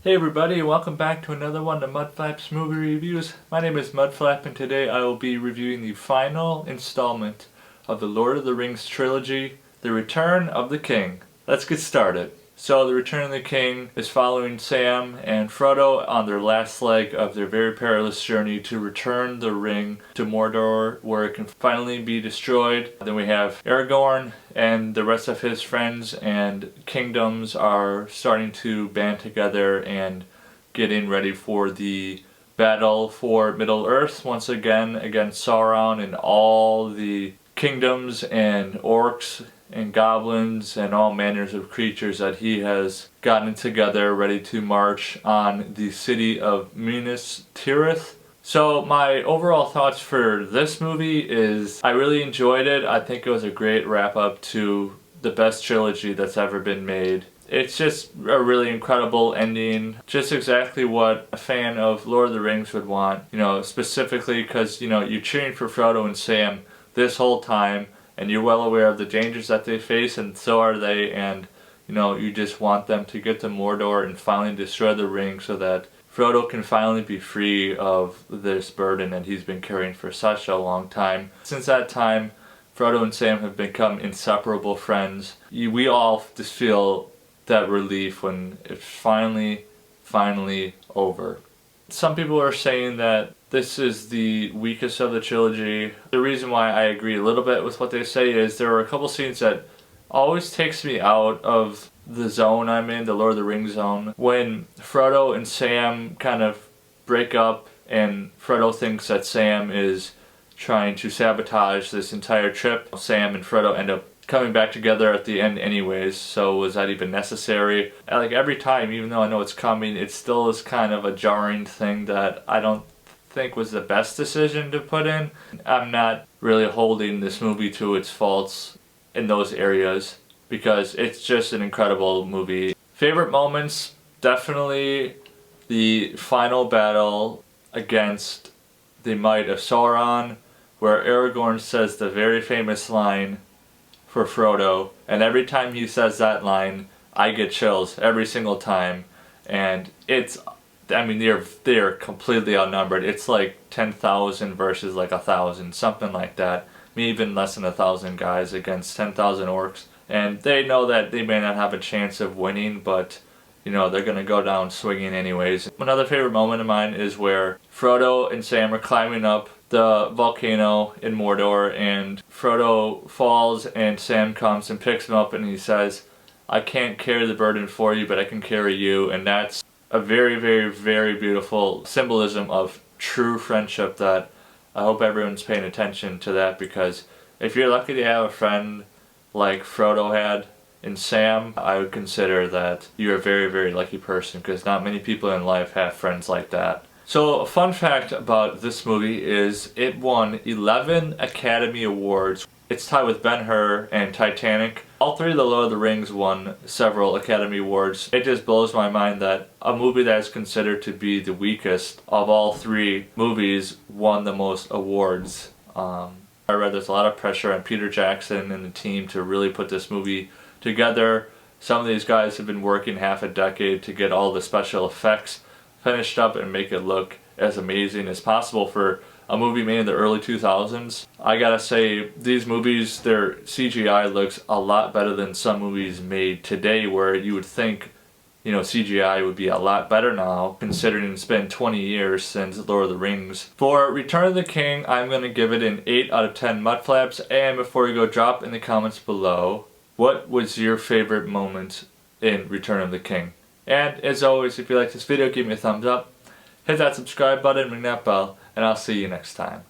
Hey everybody, welcome back to another one of Mudflap's movie reviews. My name is Mudflap and today I will be reviewing the final installment of the Lord of the Rings trilogy, The Return of the King. Let's get started. So The Return of the King is following Sam and Frodo on their last leg of their very perilous journey to return the ring to Mordor where it can finally be destroyed. Then we have Aragorn and the rest of his friends and kingdoms are starting to band together and getting ready for the battle for Middle-earth once again against Sauron and all the kingdoms and orcs and goblins and all manners of creatures that he has gotten together ready to march on the city of Minas Tirith. So my overall thoughts for this movie is I really enjoyed it. I think it was a great wrap up to the best trilogy that's ever been made. It's just a really incredible ending, just exactly what a fan of Lord of the Rings would want, specifically because, you're cheering for Frodo and Sam this whole time, and you're well aware of the dangers that they face, and so are they, and you just want them to get to Mordor and finally destroy the ring so that Frodo can finally be free of this burden that he's been carrying for such a long time. Since that time, Frodo and Sam have become inseparable friends. We all just feel that relief when it's finally over. Some people are saying that this is the weakest of the trilogy. The reason why I agree a little bit with what they say is there are a couple scenes that always takes me out of the zone I'm in, the Lord of the Rings zone. When Frodo and Sam kind of break up and Frodo thinks that Sam is trying to sabotage this entire trip. Sam and Frodo end up coming back together at the end anyways, so was that even necessary? Like every time, even though I know it's coming, it still is kind of a jarring thing that I don't think was the best decision to put in. I'm not really holding this movie to its faults in those areas because it's just an incredible movie. Favorite moments, definitely the final battle against the might of Sauron, where Aragorn says the very famous line for Frodo, and every time he says that line I get chills every single time, and they're completely outnumbered. It's like 10,000 versus like 1,000, something like that. Maybe even less than 1,000 guys against 10,000 orcs, and they know that they may not have a chance of winning, but they're gonna go down swinging anyways. Another favorite moment of mine is where Frodo and Sam are climbing up the volcano in Mordor and Frodo falls and Sam comes and picks him up and he says, "I can't carry the burden for you, but I can carry you." And that's a very, very, very beautiful symbolism of true friendship that I hope everyone's paying attention to that, because if you're lucky to have a friend like Frodo had in Sam, I would consider that you're a very, very lucky person, because not many people in life have friends like that. So a fun fact about this movie is it won 11 Academy Awards. It's tied with Ben-Hur and Titanic. All three of the Lord of the Rings won several Academy Awards. It just blows my mind that a movie that is considered to be the weakest of all three movies won the most awards. I read there's a lot of pressure on Peter Jackson and the team to really put this movie together. Some of these guys have been working half a decade to get all the special effects finished up and make it look as amazing as possible for a movie made in the early 2000s. I gotta say, these movies, their CGI looks a lot better than some movies made today, where you would think, CGI would be a lot better now, considering it's been 20 years since Lord of the Rings. For Return of the King, I'm gonna give it an 8 out of 10 Mudflaps, and before you go, drop in the comments below, what was your favorite moment in Return of the King? And as always, if you like this video, give me a thumbs up, hit that subscribe button, ring that bell, and I'll see you next time.